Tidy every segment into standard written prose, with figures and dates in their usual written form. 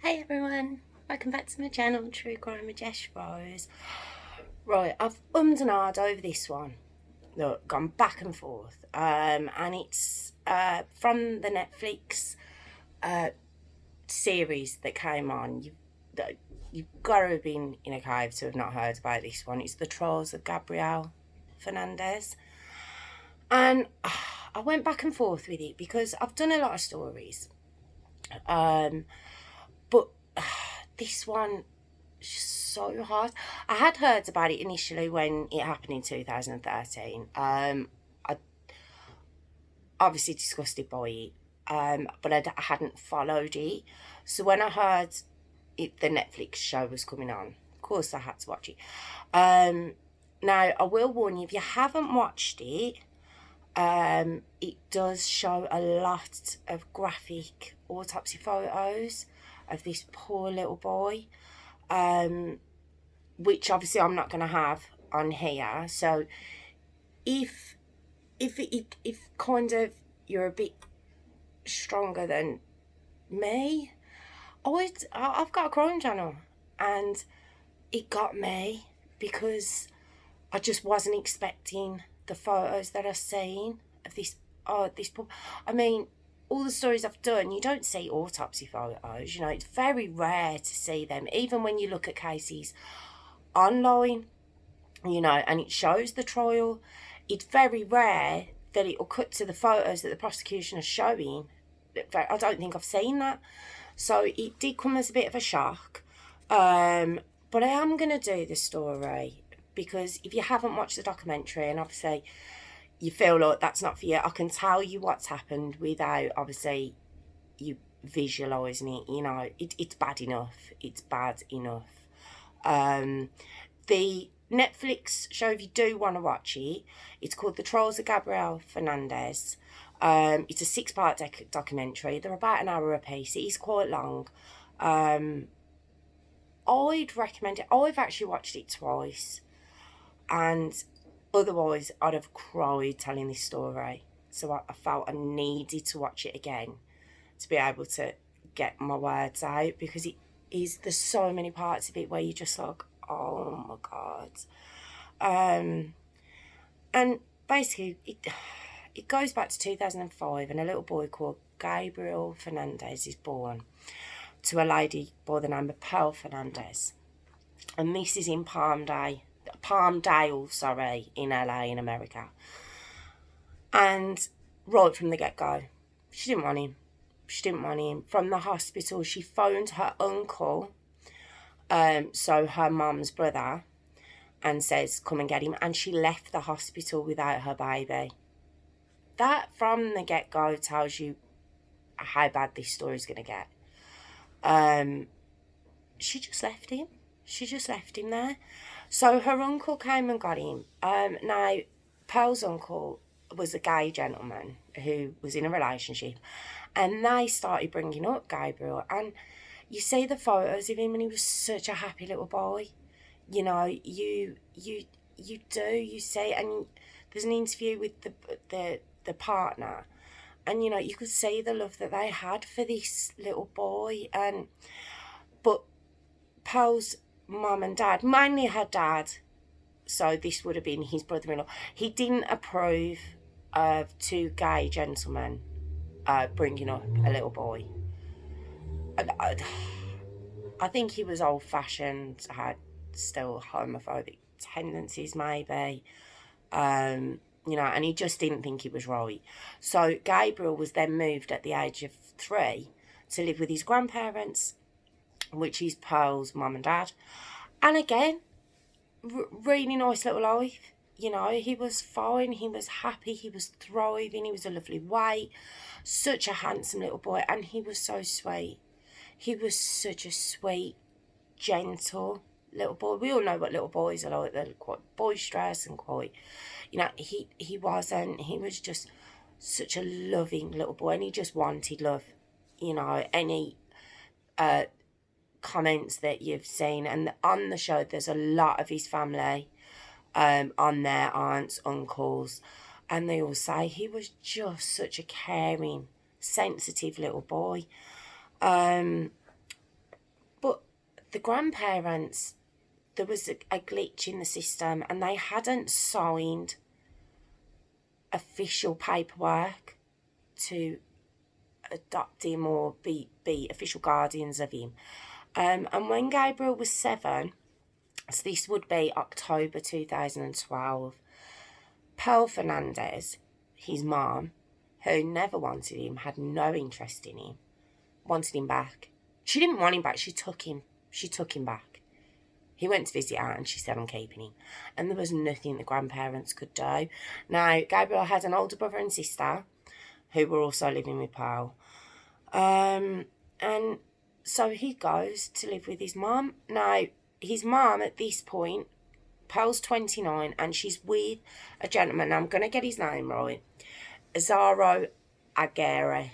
Hey everyone, welcome back to my channel, True Crime with Jess Rose. Right, I've ummed and ahed over this one. Look, gone back and forth. And it's from the Netflix series that came on. You've got to have been in a cave to have not heard about this one. It's the trials of Gabriel Fernandez. And I went back and forth with it because I've done a lot of stories. But this one so hard. I had heard about it initially when it happened in 2013. I obviously disgusted by it, but I hadn't followed it. So when I heard the Netflix show was coming on, of course I had to watch it. Now, I will warn you, if you haven't watched it, it does show a lot of graphic autopsy photos of this poor little boy, which obviously I'm not going to have on here. So if kind of you're a bit stronger than me, I've got a crime channel, and it got me because I just wasn't expecting the photos that I've seen of this. I mean, all the stories I've done, you don't see autopsy photos. You know, it's very rare to see them. Even when you look at cases online, you know, and it shows the trial, it's very rare that it will cut to the photos that the prosecution are showing. I don't think I've seen that. So it did come as a bit of a shock. But I am going to do the story because if you haven't watched the documentary and obviously you feel like that's not for you, I can tell you what's happened without obviously you visualising it. You know, it's bad enough. It's bad enough. The Netflix show, if you do want to watch it, it's called The Trials of Gabriel Fernandez. It's a 6-part documentary. They're about an hour a piece. It is quite long. I'd recommend it. I've actually watched it twice, and otherwise I'd have cried telling this story. So I felt I needed to watch it again to be able to get my words out, because there's so many parts of it where you're just like, oh my God. And basically it goes back to 2005, and a little boy called Gabriel Fernandez is born to a lady by the name of Pearl Fernandez. And this is in Palmdale, in LA, in America. And right from the get-go, she didn't want him. From the hospital, she phoned her uncle, so her mum's brother, and says, come and get him. And she left the hospital without her baby. That, from the get-go, tells you how bad this story's going to get. She just left him. There. So her uncle came and got him. Now, Pearl's uncle was a gay gentleman who was in a relationship, and they started bringing up Gabriel. And you see the photos of him, and he was such a happy little boy. You know, you see, and there's an interview with the partner, and you know, you could see the love that they had for this little boy. But Pearl's mum and dad, mainly her dad, so this would have been his brother-in-law, he didn't approve of two gay gentlemen bringing up a little boy. And I think he was old-fashioned, had still homophobic tendencies maybe, you know, and he just didn't think it was right. So Gabriel was then moved at the age of 3 to live with his grandparents, which is Pearl's mum and dad. And again, really nice little life. You know, he was fine, he was happy, he was thriving, he was a lovely weight, such a handsome little boy, and he was so sweet. He was such a sweet, gentle little boy. We all know what little boys are like. They're quite boisterous and quite, you know, he wasn't. He was just such a loving little boy, and he just wanted love. You know, any comments that you've seen, and on the show there's a lot of his family on there, aunts, uncles, and they all say he was just such a caring, sensitive little boy. the grandparents, there was a glitch in the system and they hadn't signed official paperwork to adopt him or be official guardians of him. And when Gabriel was 7, so this would be October 2012, Pearl Fernandez, his mom, who never wanted him, had no interest in him, wanted him back. She didn't want him back, she took him back. He went to visit her and she said, I'm keeping him. And there was nothing the grandparents could do. Now, Gabriel had an older brother and sister who were also living with Pearl. And so he goes to live with his mum. Now, his mum at this point, Pearl's 29 and she's with a gentleman. Now, I'm going to get his name right. Azaro Aguirre.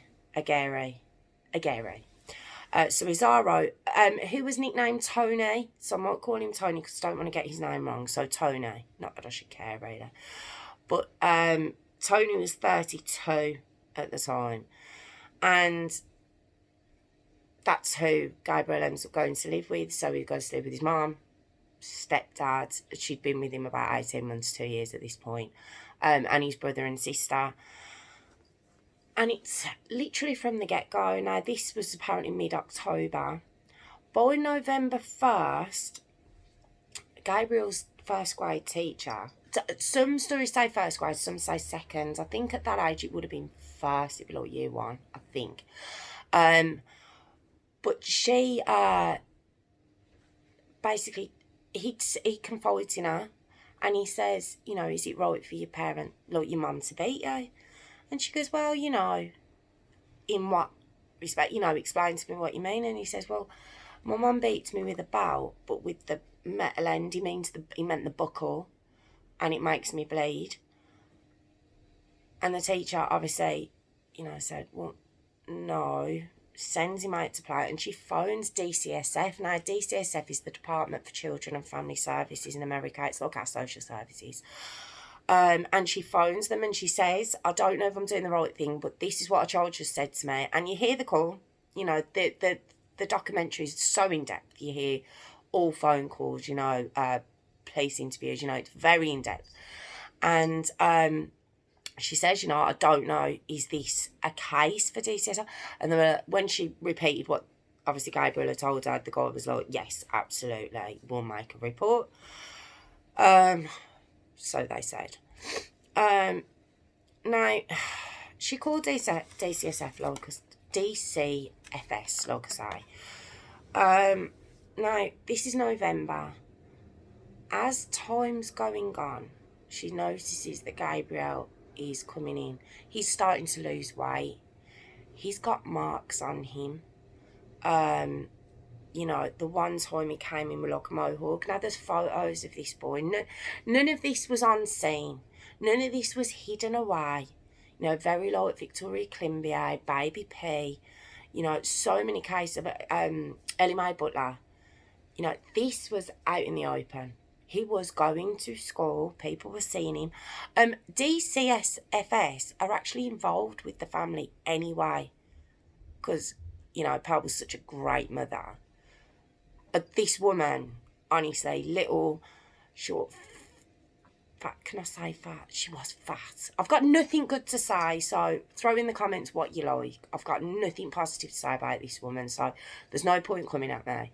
So Azaro, who was nicknamed Tony, so I might call him Tony because I don't want to get his name wrong. So Tony, not that I should care either. But Tony was 32 at the time. And that's who Gabriel ends up going to live with. So he goes to live with his mum, stepdad. She'd been with him about 18 months, 2 years at this point. And his brother and sister. And it's literally from the get-go. Now, this was apparently mid-October. By November 1st, Gabriel's first grade teacher, some stories say first grade, some say second. I think at that age it would have been first. It'd be like year 1, I think. But she, basically, he confides in her. And he says, you know, is it right for your parent, like your mum, to beat you? And she goes, well, you know, in what respect, you know, explain to me what you mean. And he says, well, my mum beats me with a belt, but with the metal end, he meant the buckle, and it makes me bleed. And the teacher obviously, you know, said, well, no, sends him out to play, and she phones DCSF. Now, DCSF is the Department for Children and Family Services in America. It's like our social services. And she phones them and she says, I don't know if I'm doing the right thing, but this is what a child just said to me. And you hear the call, you know, the documentary is so in-depth. You hear all phone calls, you know, police interviews, you know, it's very in-depth. And she says, you know, I don't know, is this a case for DCSF? And then when she repeated what obviously Gabriel had told her, the guy was like, yes, absolutely, we'll make a report. So they said. Now, she called DCSF, DCFS, like I say. Now, this is November. As time's going on, she notices that Gabriel is coming in. He's starting to lose weight. He's got marks on him. You know, the one time he came in with like a mohawk. Now, there's photos of this boy. None of this was on scene. None of this was hidden away. You know, very like Victoria Climbier, Baby P. You know, so many cases of Ellie Mae Butler. You know, this was out in the open. He was going to school. People were seeing him. DCSFS are actually involved with the family anyway. Because, you know, Pearl was such a great mother. This woman, honestly, little, short, fat. Can I say fat? She was fat. I've got nothing good to say, so throw in the comments what you like. I've got nothing positive to say about this woman, so there's no point coming at me.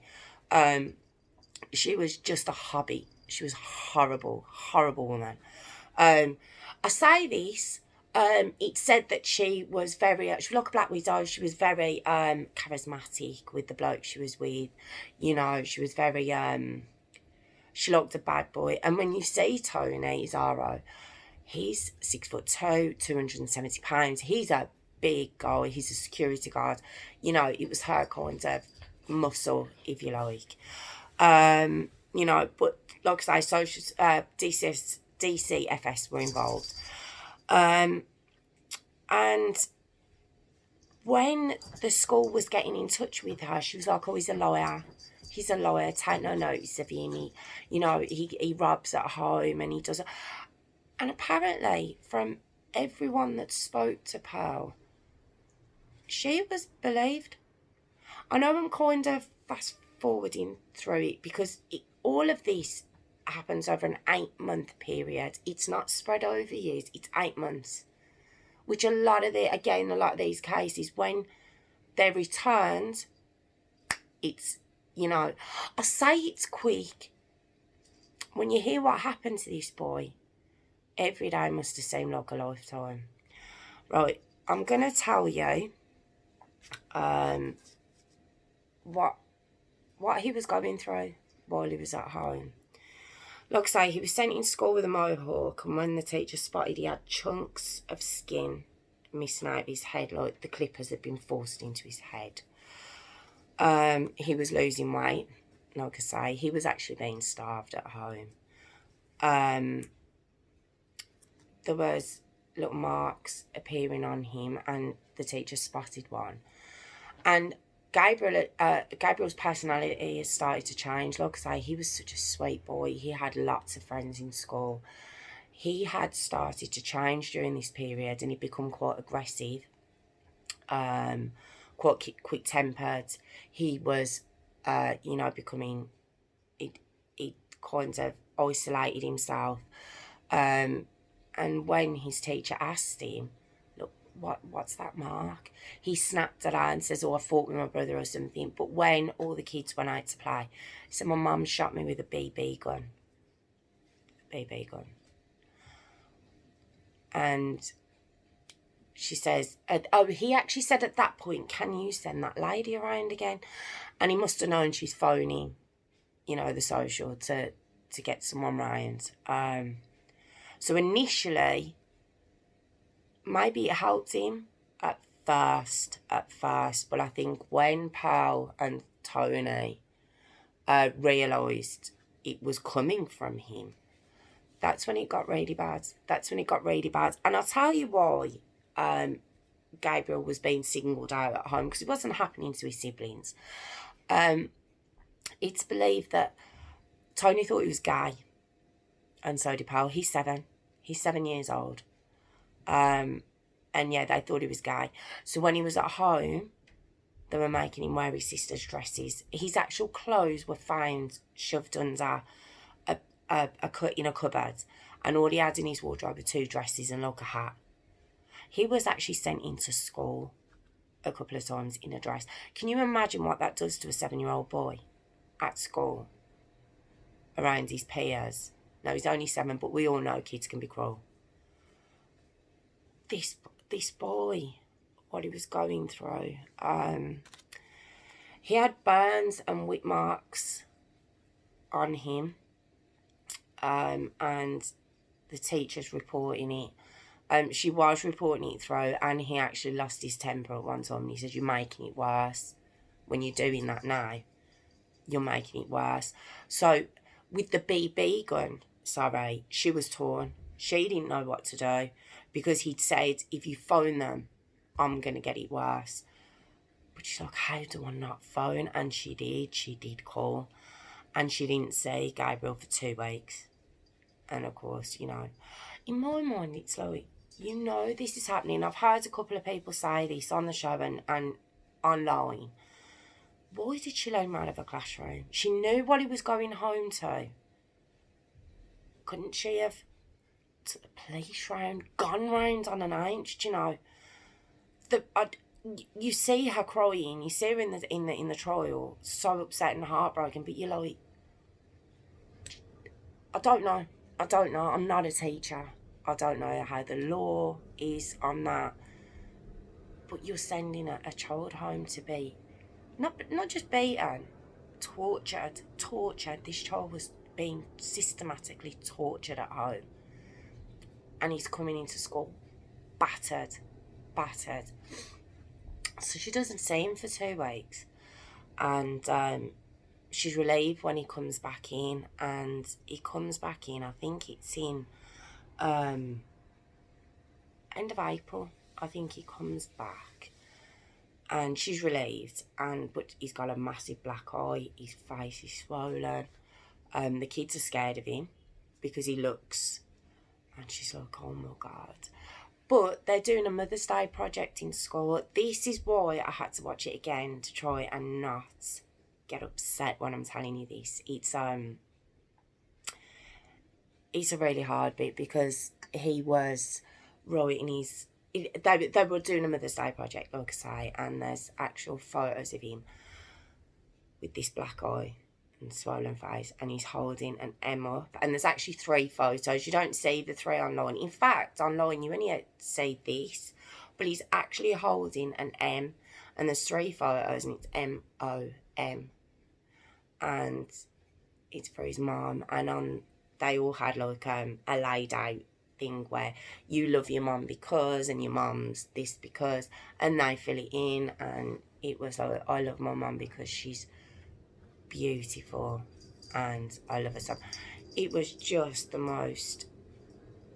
She was just a hobby. She was horrible, horrible woman. I say this. It said that she was very, she was like a black widow. She was very charismatic with the bloke she was with. You know, she was very, she liked a bad boy. And when you see Tony Zaro, he's 6'2", 270 pounds. He's a big guy. He's a security guard. You know, it was her kind of muscle, if you like. You know, but like I say, DCFS were involved. And when the school was getting in touch with her, she was like, oh, he's a lawyer. He's a lawyer. Take no notice of him. He robs at home and he does it. And apparently, from everyone that spoke to Pearl, she was believed. I know I'm kind of forwarding through it because all of this happens over an 8-month period. It's not spread over years, it's 8 months. Which a lot of these cases, when they're returned, it's, I say it's quick. When you hear what happened to this boy, every day must have seemed like a lifetime. Right, I'm going to tell you what he was going through while he was at home. Like I say, he was sent in school with a mohawk, and when the teacher spotted he had chunks of skin missing out of his head, like the clippers had been forced into his head. He was losing weight. Like I say, he was actually being starved at home. There was little marks appearing on him, and the teacher spotted one. And Gabriel's personality has started to change. Like I say, he was such a sweet boy. He had lots of friends in school. He had started to change during this period, and he'd become quite aggressive, quite quick-tempered. He was, becoming, he kind of isolated himself. And when his teacher asked him, look, what's that mark? He snapped at her and says, I fought with my brother or something. But when all the kids went out to play, he said, my mum shot me with a BB gun. BB gun. And she says, he actually said at that point, can you send that lady around again? And he must have known she's phoning, the social to get someone round. So initially, maybe it helped him at first, but I think when Pearl and Tony realised it was coming from him, that's when it got really bad. And I'll tell you why Gabriel was being singled out at home, because it wasn't happening to his siblings. It's believed that Tony thought he was gay, and so did Pearl. He's 7 years old. And yeah, they thought he was gay. So when he was at home, they were making him wear his sister's dresses. His actual clothes were found shoved under a cut in a cupboard, and all he had in his wardrobe were 2 dresses and like a hat. He was actually sent into school a couple of times in a dress. Can you imagine what that does to a 7-year-old boy at school around his peers? No, he's only 7, but we all know kids can be cruel. This boy, what he was going through, he had burns and whip marks on him, and the teacher's reporting it. She was reporting it through, and he actually lost his temper at one time. And he said, you're making it worse. When you're doing that now, you're making it worse. So with the BB gun, she was torn. She didn't know what to do, because he'd said, if you phone them, I'm going to get it worse. But she's like, how do I not phone? And she did call. And she didn't see Gabriel for 2 weeks. And of course, in my mind, it's like, this is happening. I've heard a couple of people say this on the show and online. Why did she let him out of a classroom? She knew what he was going home to. Couldn't she have took the police round, gone round on an inch? You see her crying. You see her in the trial, so upset and heartbroken. But you're like, I don't know. I'm not a teacher. I don't know how the law is on that. But you're sending a child home to be not just beaten, tortured. This child was being systematically tortured at home. And he's coming into school battered. So she doesn't see him for 2 weeks. And she's relieved when he comes back in. And he comes back in, I think it's in end of April. I think he comes back. And she's relieved. But he's got a massive black eye. His face is swollen. The kids are scared of him because he looks... And she's like, oh my God. But they're doing a Mother's Day project in school. This is why I had to watch it again, to try and not get upset when I'm telling you this. It's a really hard bit because he was writing his... They were doing a Mother's Day project, like I say, and there's actual photos of him with this black eye and swollen face, and he's holding an M up. And there's actually 3 photos. You don't see the 3 online. In fact, online you only see this, but he's actually holding an M, and there's 3 photos, and it's M-O-M, and it's for his mum. And they all had like a laid out thing where you love your mum because, and your mum's this because, and they fill it in, and it was like, I love my mum because she's beautiful and I love her so. It was just the most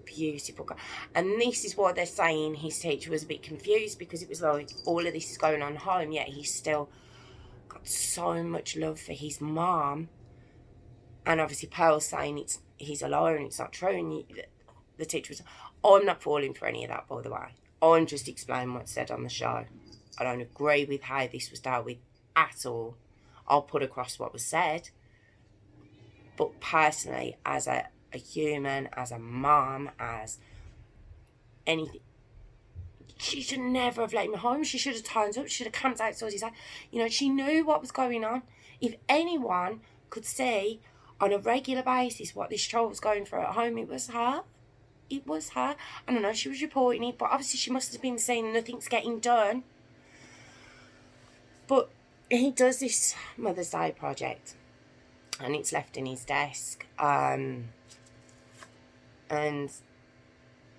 beautiful. And this is what they're saying his teacher was a bit confused, because it was like all of this is going on home, yet he's still got so much love for his mom. And obviously Pearl's saying he's a liar and it's not true. And the teacher was, I'm not falling for any of that, by the way. I'm just explaining what's said on the show. I don't agree with how this was dealt with at all. I'll put across what was said. But personally, as a human, as a mom, as anything, she should never have let him home. She should have turned up. She should have camped outside his house. You know, she knew what was going on. If anyone could see on a regular basis what this child was going through at home, it was her. It was her. I don't know, she was reporting it, but obviously she must have been saying nothing's getting done. But he does this Mother's Day project, and it's left in his desk. And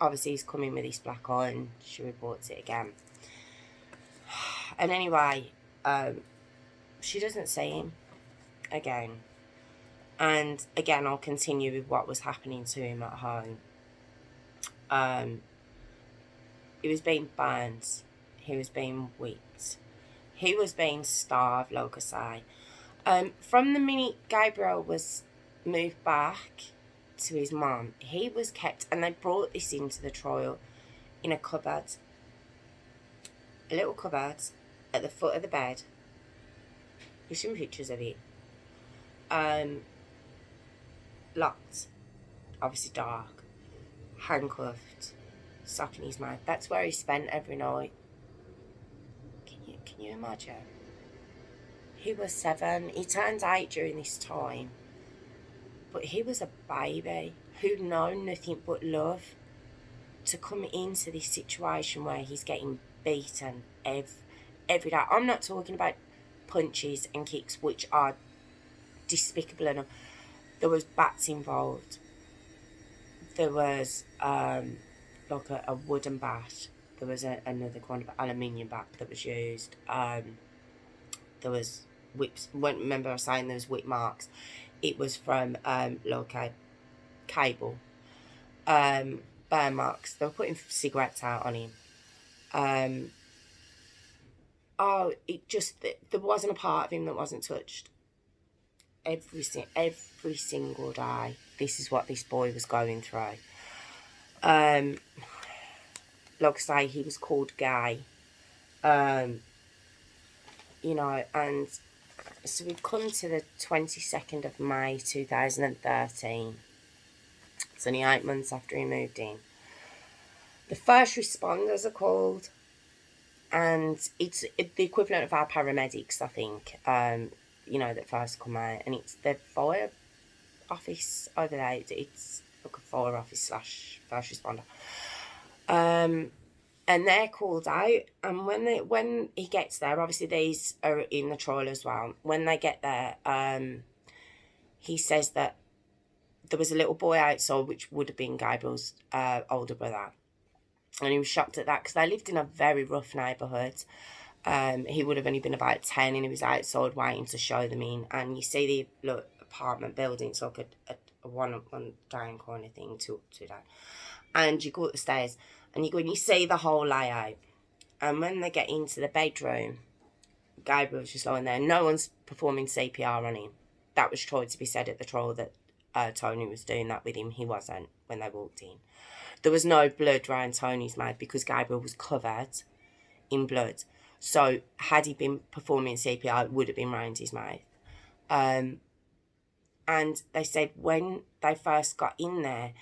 obviously he's coming with his black eye, and she reports it again. And anyway, she doesn't see him again. And again, I'll continue with what was happening to him at home. He was being burned. He was being whipped. He was being starved, like I say. From the minute Gabriel was moved back to his mum, he was kept, and they brought this into the trial, in a cupboard. A little cupboard at the foot of the bed. There's some pictures of it. Locked. Obviously dark. Handcuffed. Sock in his mouth. That's where he spent every night. Can you imagine? He was 7. He turned 8 during this time. But he was a baby who'd known nothing but love. To come into this situation where he's getting beaten every day. I'm not talking about punches and kicks, which are despicable enough. There was bats involved. There was like a wooden bat. There was another kind of aluminium bat that was used. There was whips. Remember I was saying there was whip marks. It was from like a cable. Burn marks. They were putting cigarettes out on him. There wasn't a part of him that wasn't touched. Every single day, this is what this boy was going through. Like I say, he was called gay. You know, and so we've come to the 22nd of May 2013. It's only 8 months after he moved in. The first responders are called, and it's the equivalent of our paramedics, I think, you know, that first come out, and it's the fire office over there. It's like a fire office / first responder. And they're called out, and when he gets there, obviously these are in the trial as well. When they get there, he says that there was a little boy outside, which would have been Gabriel's older brother. And he was shocked at that, because they lived in a very rough neighbourhood. He would have only been about 10, and he was outside waiting to show them in. And you see the apartment building, it's like a one down kind of thing, two down. And you go up the stairs, and you go and you see the whole layout. And when they get into the bedroom, Gabriel's just lying there. No one's performing CPR on him. That was tried to be said at the trial, that Tony was doing that with him. He wasn't when they walked in. There was no blood around Tony's mouth because Gabriel was covered in blood. So had he been performing CPR, it would have been round his mouth. And they said when they first got in there,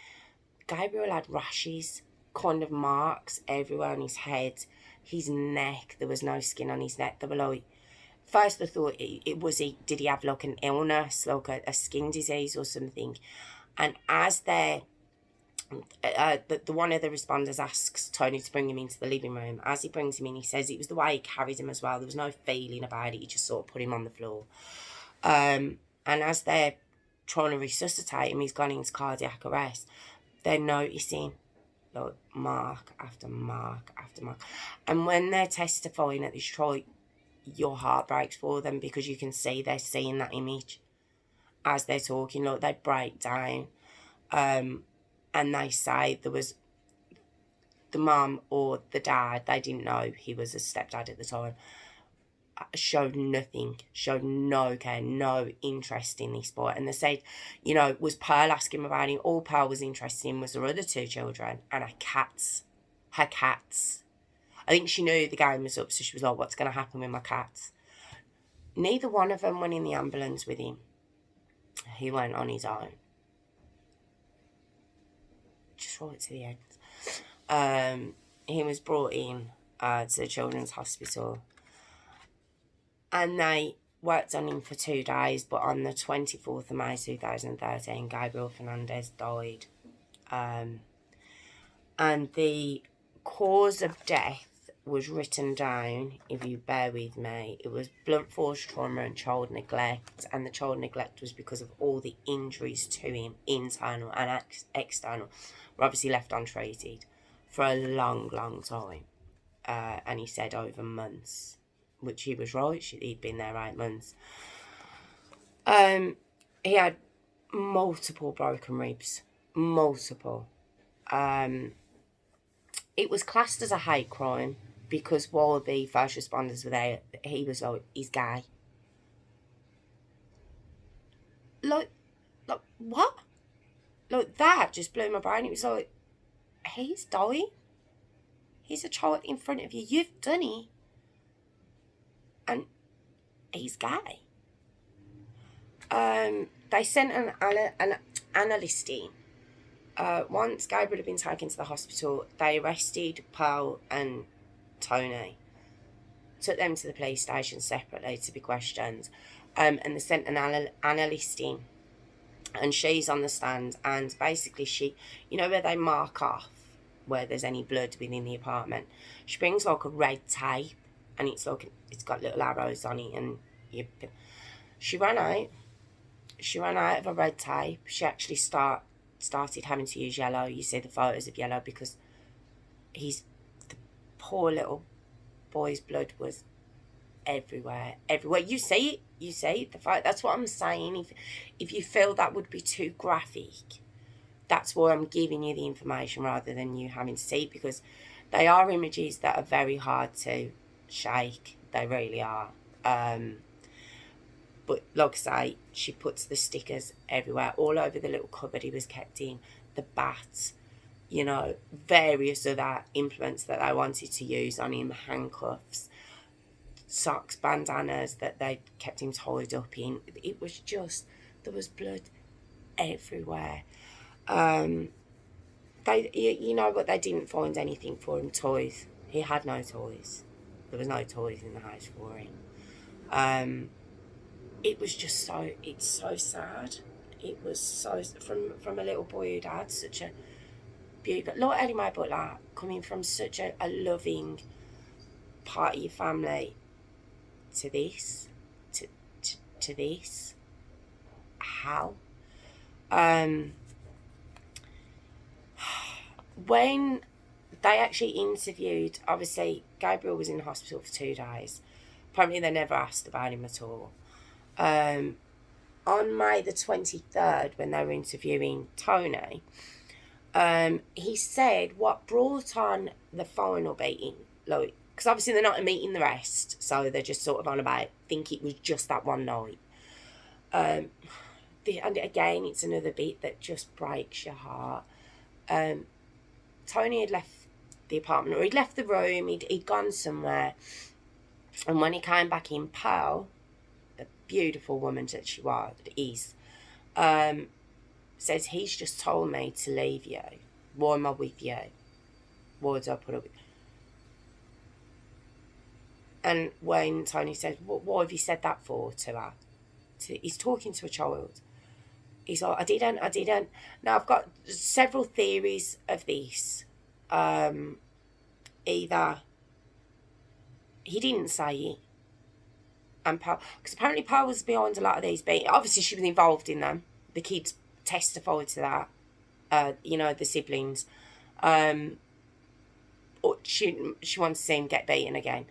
Gabriel had rashes, kind of marks everywhere on his head, his neck. There was no skin on his neck. They were like, first I thought did he have like an illness, like a skin disease or something? And as the one of the responders asks Tony to bring him into the living room. As he brings him in, he says it was the way he carried him as well. There was no feeling about it. He just sort of put him on the floor. And as they're trying to resuscitate him, he's gone into cardiac arrest. They're noticing like mark after mark after mark. And when they're testifying at this trial, your heart breaks for them, because you can see they're seeing that image as they're talking. Like, they break down. And they say there was the mum or the dad, they didn't know he was a stepdad at the time, showed nothing, showed no care, no interest in this boy. And they said, was Pearl asking about him? All Pearl was interested in was her other two children and her cats. Her cats. I think she knew the game was up, so she was like, what's going to happen with my cats? Neither one of them went in the ambulance with him. He went on his own. Just right to the end. He was brought in to the Children's Hospital. And they worked on him for 2 days, but on the 24th of May 2013, Gabriel Fernandez died. And the cause of death was written down, if you bear with me. It was blunt force trauma and child neglect, and the child neglect was because of all the injuries to him, internal and external, were obviously left untreated for a long, long time. And he said over months, which he was right, he'd been there 8 months. He had multiple broken ribs, multiple. It was classed as a hate crime, because while the first responders were there, he was like, he's gay. Like, what? Like, that just blew my brain. It was like, he's dying. He's a child in front of you. You've done it. And he's gay. They sent an analyst in. Once Gabriel had been taken to the hospital, they arrested Pearl and Tony, took them to the police station separately to be questioned, and they sent an analyst in, and she's on the stand, and basically she, where they mark off where there's any blood within the apartment, she brings like a red tape, and it's got little arrows on it, and she ran out of a red tape. She actually started having to use yellow. You see the photos of yellow, because the poor little boy's blood was everywhere. You see it, the photo. That's what I'm saying. If you feel that would be too graphic, that's why I'm giving you the information rather than you having to see it, because they are images that are very hard to shake. They really are. But like I say, she puts the stickers everywhere, all over the little cupboard he was kept in, the bats, various other implements that they wanted to use on him, handcuffs, socks, bandanas that they kept him tied up in. It was just, there was blood everywhere. But they didn't find anything for him, toys. He had no toys. There was no toys in the house for him. It was just it's so sad. It was so, from a little boy who'd had such a beautiful, like Ellie Mae Butler, coming from such a loving part of your family to this, to this. How? When they actually interviewed, obviously Gabriel was in hospital for 2 days. Apparently they never asked about him at all. On May the 23rd, when they were interviewing Tony, he said what brought on the final beating, like, because obviously they're not meeting the rest, so they're just sort of on about, think it was just that one night. And again, it's another bit that just breaks your heart. Tony had left the apartment, or he'd left the room, he'd gone somewhere, and when he came back in, Pearl, beautiful woman that she is, says, he's just told me to leave you. Why am I with you? Why did I put up with you? And when Tony said, what have you said that for to her? He's talking to a child. He's like, I didn't. Now, I've got several theories of this. Either he didn't say it, and because apparently Pearl was behind a lot of these beatings. Obviously, she was involved in them. The kids testified to that. The siblings. Or she wants to see him get beaten again.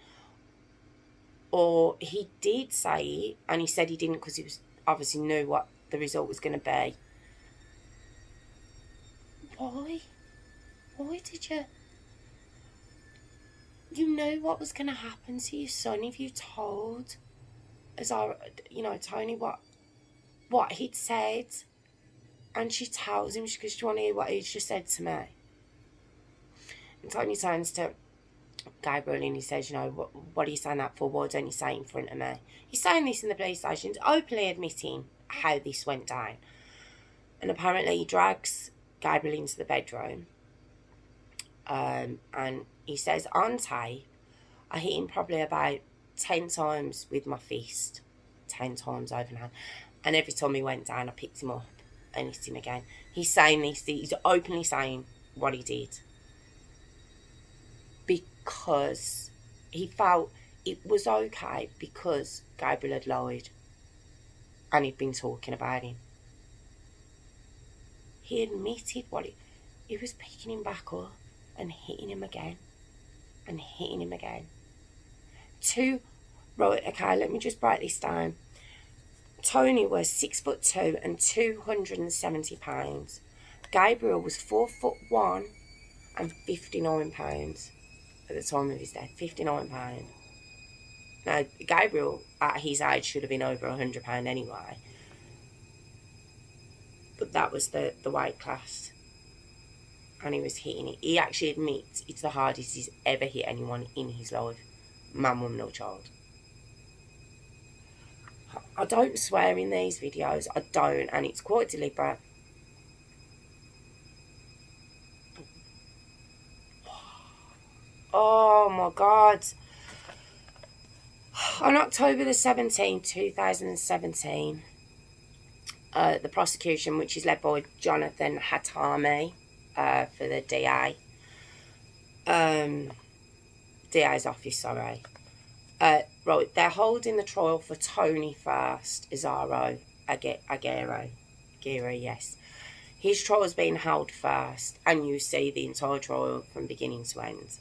Or he did say it, and he said he didn't because he was obviously knew what the result was going to be. Why? Why did you? You knew what was going to happen to your son if you told, Tony what he'd said, and she tells him because she want to hear what he's just said to me. And Tony turns to Gabriel and he says, what are you saying that for? Why don't you say it in front of me? He's saying this in the police station, openly admitting how this went down. And apparently he drags Gabriel into the bedroom. And he says, on tape, I hit him probably about 10 times with my fist. 10 times overhand. And every time he went down, I picked him up and hit him again. He's saying this, he's openly saying what he did. Because he felt it was okay because Gabriel had lied and he'd been talking about him. He admitted he was picking him back up and hitting him again and hitting him again. Right, okay, let me just break this down. Tony was 6'2" and 270 pounds. Gabriel was 4'1" and 59 pounds. At the time of his death, 59 pounds. Now, Gabriel, at his age, should have been over 100 pounds anyway. But that was the weight class. And he was hitting it. He actually admits it's the hardest he's ever hit anyone in his life. Man, woman or child. I don't swear in these videos. I don't. And it's quite deliberate. Oh my God. On October the 17th, 2017, the prosecution, which is led by Jonathan Hatami for the DA's office, sorry. Right, they're holding the trial for Tony first, Aguero, yes. His trial is being held first, and you see the entire trial from beginning to end.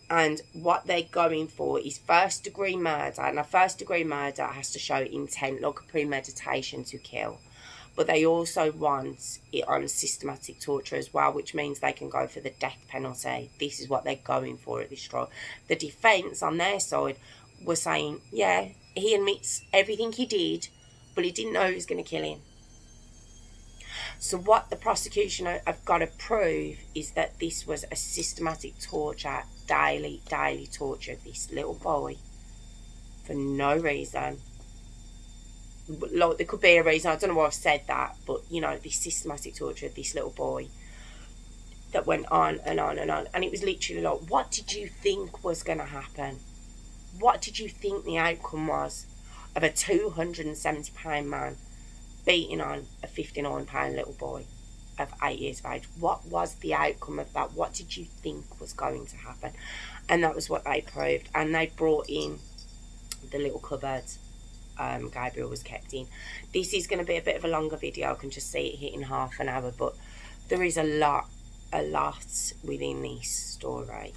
And what they're going for is first-degree murder. Now, first-degree murder has to show intent, like a premeditation to kill. But they also want it on systematic torture as well, which means they can go for the death penalty. This is what they're going for at this trial. The defence on their side was saying, yeah, he admits everything he did, but he didn't know he was going to kill him. So what the prosecution have got to prove is that this was a systematic torture, daily torture of this little boy for no reason. Like, there could be a reason, I don't know why I've said that, but, this systematic torture of this little boy that went on and on and on. And it was literally like, what did you think was going to happen? What did you think the outcome was of a 270 pound man beating on a 59 pound little boy of 8 years of age? What was the outcome of that? What did you think was going to happen? And that was what they proved. And they brought in the little cupboard Gabriel was kept in. This is going to be a bit of a longer video. I can just see it hitting half an hour, but there is a lot within this story.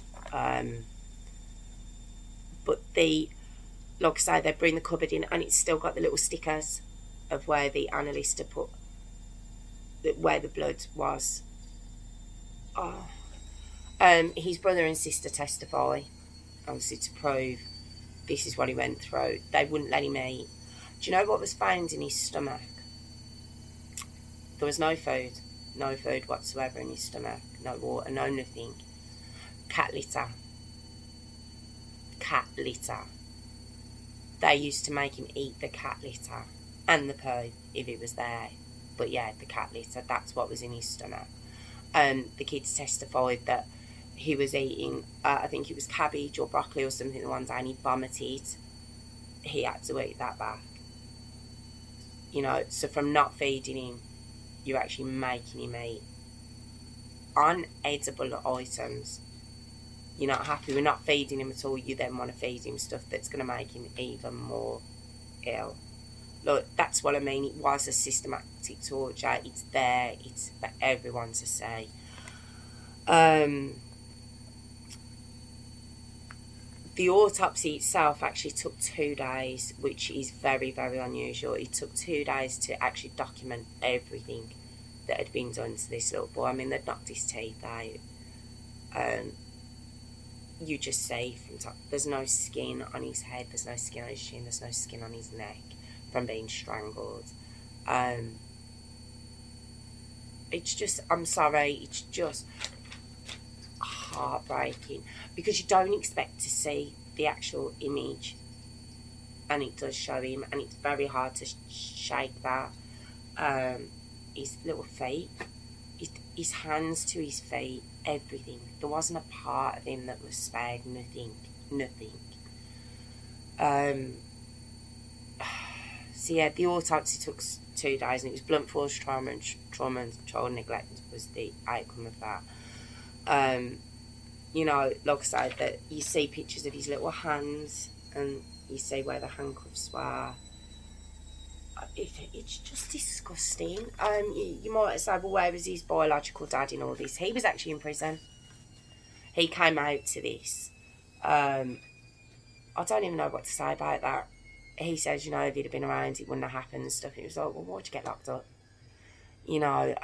But like I say, they bring the cupboard in and it's still got the little stickers of where the analyst had put where the blood was. His brother and sister testify, obviously, to prove this is what he went through. They wouldn't let him eat. Do you know what was found in his stomach? There was no food whatsoever in his stomach. No water, no nothing. Cat litter. they used to make him eat the cat litter and the poo if it was there. But yeah, the cat litter, that's what was in his stomach. The kids testified that he was eating, I think it was cabbage or broccoli or something the one day, and he vomited. He had to eat that back. You know, so from not feeding him, you're actually making him eat unedible items. You're not happy with not feeding him at all. You then want to feed him stuff that's going to make him even more ill. Look, that's what I mean. It was a systematic torture. It's there. It's for everyone to see. The autopsy itself actually took 2 days, which is very, very unusual. It took 2 days to actually document everything that had been done to this little boy. I mean, they'd knocked his teeth out. You just see from top, there's no skin on his head, there's no skin on his chin, there's no skin on his neck from being strangled. It's just, I'm sorry, it's just heartbreaking because you don't expect to see the actual image, and it does show him, and it's very hard to shake that. His little feet, his hands to his feet, everything. There wasn't a part of him that was spared. Nothing. So yeah, the autopsy took 2 days, and it was blunt force trauma and child neglect was the outcome of that. You know, like I said, that you see pictures of his little hands, and you see where the handcuffs were. It's just disgusting. You might say, well, where was his biological dad in all this? He was actually in prison. He came out to this. I don't even know what to say about that. He says, you know, if he'd have been around, it wouldn't have happened and stuff. It was like, well, why'd you get locked up? You know,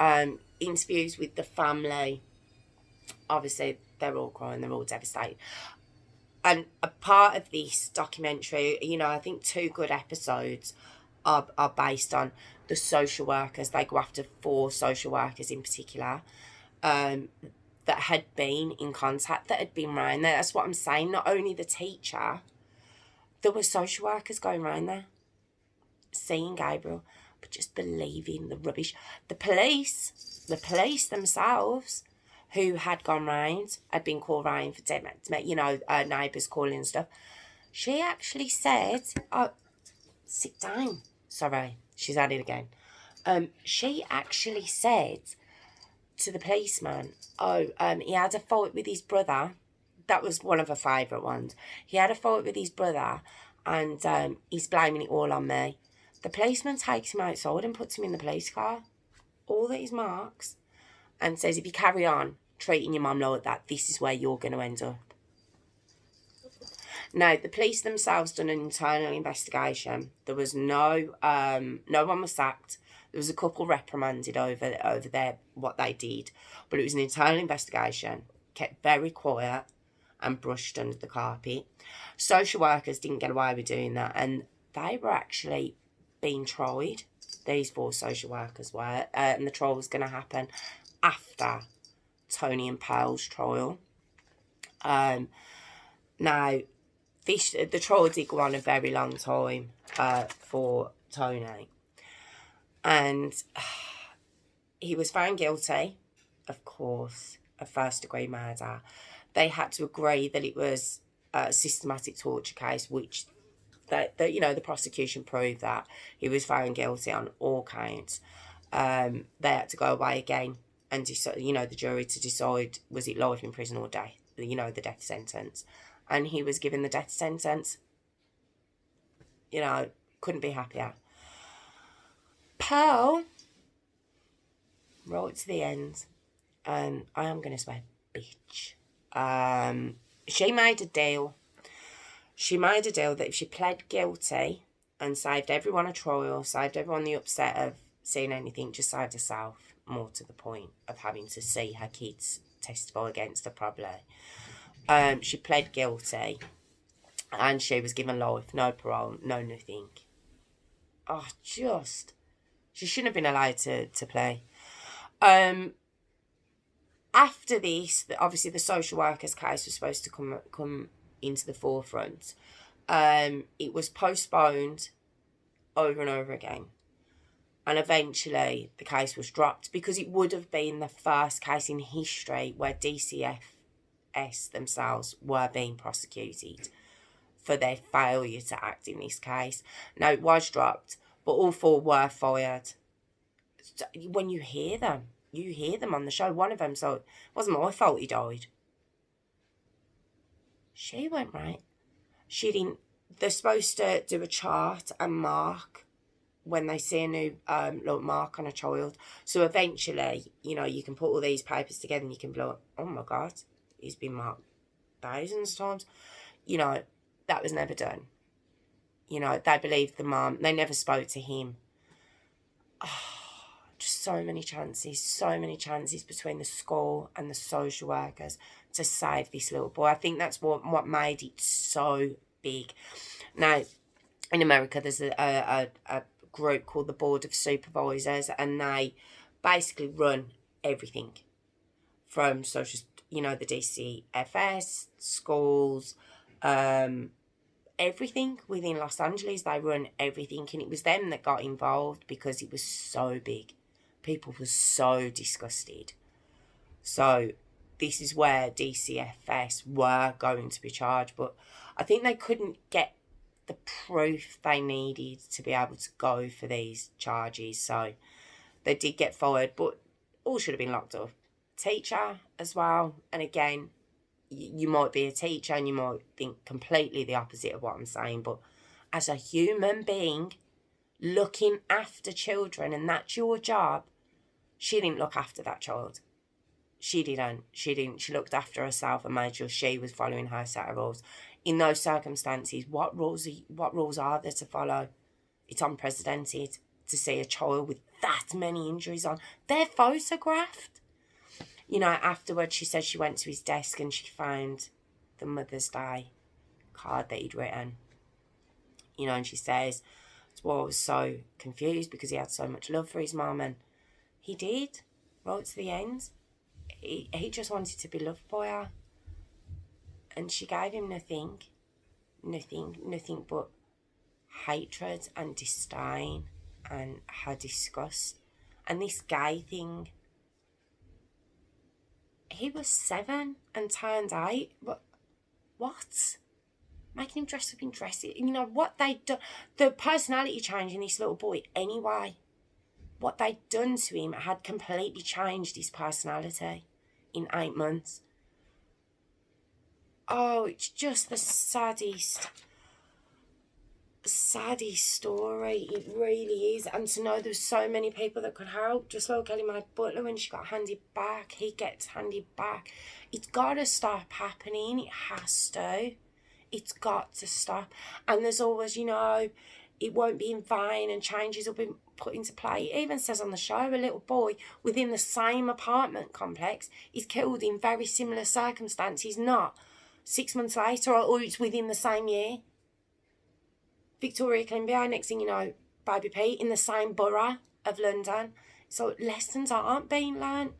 interviews with the family. Obviously, they're all crying, they're all devastated. And a part of this documentary, you know, I think 2 good episodes are based on the social workers. They go after 4 social workers in particular that had been in contact, that had been around there. That's what I'm saying. Not only the teacher, there were social workers going around there, seeing Gabriel, but just believing the rubbish. The police themselves, who had gone round, had been called round for you know, neighbours calling and stuff. She actually said, oh, sit down. Sorry, she's at it again. She actually said to the policeman, he had a fight with his brother. That was one of her favourite ones. He had a fight with his brother, and he's blaming it all on me. The policeman takes him outside and puts him in the police car, all these marks, and says, if you carry on treating your mum like that, this is where you're going to end up. Now, the police themselves done an internal investigation. There was no one was sacked. There was a couple reprimanded over there what they did, but it was an internal investigation, kept very quiet and brushed under the carpet. Social workers didn't get away with doing that, and they were actually being tried. These 4 social workers were, and the trial was going to happen after Tony and Pearl's trial. Now, the trial did go on a very long time for Tony, and he was found guilty, of course, of first-degree murder. They had to agree that it was a systematic torture case, which you know, the prosecution proved that he was found guilty on all counts. They had to go away again and decide, you know, the jury to decide, was it life in prison or death, you know, the death sentence. And he was given the death sentence. You know, couldn't be happier. Pearl, right to the end, and I am going to swear, bitch. She made a deal. She made a deal that if she pled guilty and saved everyone a trial, saved everyone the upset of seeing anything, just saved herself, more to the point of having to see her kids testify against her probably. She pled guilty and she was given life, no parole, no nothing. Oh, she shouldn't have been allowed to play. After this, obviously the social workers case was supposed to come into the forefront, It was postponed over and over again. And eventually the case was dropped because it would have been the first case in history where DCFS themselves were being prosecuted for their failure to act in this case. Now, it was dropped, but all 4 were fired. When you hear them on the show. One of them, so it wasn't my fault he died. She went right. She didn't. They're supposed to do a chart and mark when they see a new little mark on a child. So eventually, you can put all these papers together and you can be like, oh my God, he's been marked thousands of times. That was never done. They believed the mum. They never spoke to him. Just so many chances between the school and the social workers to save this little boy. I think that's what made it so big. Now, in America, there's a group called the Board of Supervisors, and they basically run everything from social, the DCFS, schools, everything within Los Angeles. They run everything, and it was them that got involved because it was so big. People were so disgusted. So this is where DCFS were going to be charged, but I think they couldn't get the proof they needed to be able to go for these charges. So they did get fired, but all should have been locked up. Teacher as well. And again, you might be a teacher and you might think completely the opposite of what I'm saying, but as a human being looking after children, and that's your job, she didn't look after that child. She didn't. She looked after herself and made sure she was following her set of rules. In those circumstances, what rules are there to follow? It's unprecedented to see a child with that many injuries on. They're photographed. Afterwards, she said she went to his desk and she found the Mother's Day card that he'd written. And she says, that's why I was so confused, because he had so much love for his mum, and he did, right to the end. He just wanted to be loved by her. And she gave him nothing but hatred and disdain and her disgust. And this gay thing, he was 7 and turned 8. What? Making him dress up in dresses. What they'd done, the personality change in this little boy anyway. What they'd done to him had completely changed his personality in 8 months. Oh, it's just the saddest story. It really is. And to know there's so many people that could help. Just like Ellie, my butler, when she got handed back, he gets handed back. It's got to stop happening. It has to. It's got to stop. And there's always, it won't be in vain and changes will be put into play. It even says on the show, a little boy within the same apartment complex is killed in very similar circumstances, not 6 months later, or it's within the same year. Victoria Columbia, next thing you know, Baby Pete, in the same borough of London. So lessons aren't being learnt.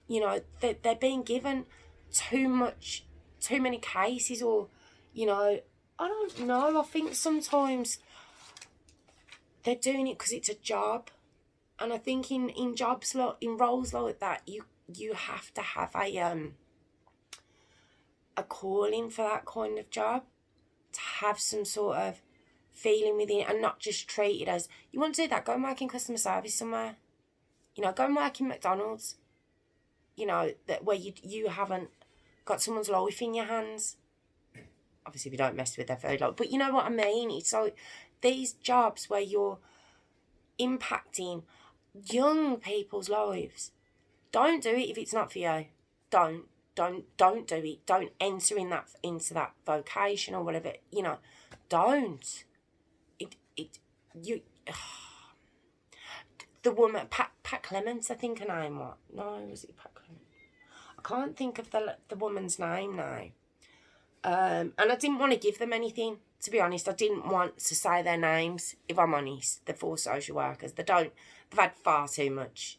They're being given too many cases, or, I don't know. I think sometimes they're doing it because it's a job. And I think in jobs, in roles like that, you have to have a calling for that kind of job, to have some sort of feeling within it, and not just treat it as, you want to do that, go and work in customer service somewhere. Go and work in McDonald's. That where you haven't got someone's life in your hands. Obviously, if you don't mess with their food, but you know what I mean. It's like these jobs where you're impacting young people's lives. Don't do it if it's not for you. Don't do it. Don't enter into that vocation or whatever. Don't. The woman, Pat Clements, I think her name was. No, was it Pat Clements? I can't think of the woman's name now. And I didn't want to give them anything, to be honest. I didn't want to say their names, if I'm honest. The 4 social workers. They've had far too much,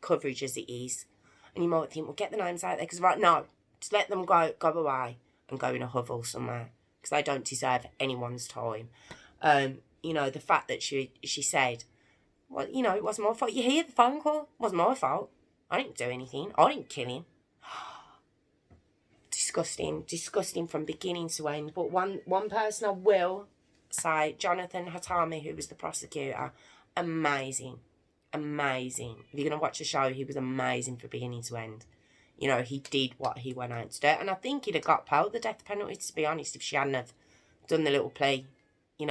coverage as it is. And you might think, well, get the names out there, because no, just let them go away. and go in a hovel somewhere, because they don't deserve anyone's time. You know, the fact that she said, well, you know, it wasn't my fault. You hear the phone call? It wasn't my fault. I didn't do anything. I didn't kill him. Disgusting from beginning to end. But one person I will say, Jonathan Hatami, who was the prosecutor, amazing. If you're going to watch the show, he was amazing from beginning to end. You know, he did what he went out to do. And I think he'd have got Pearl the death penalty, to be honest, if she hadn't have done the little plea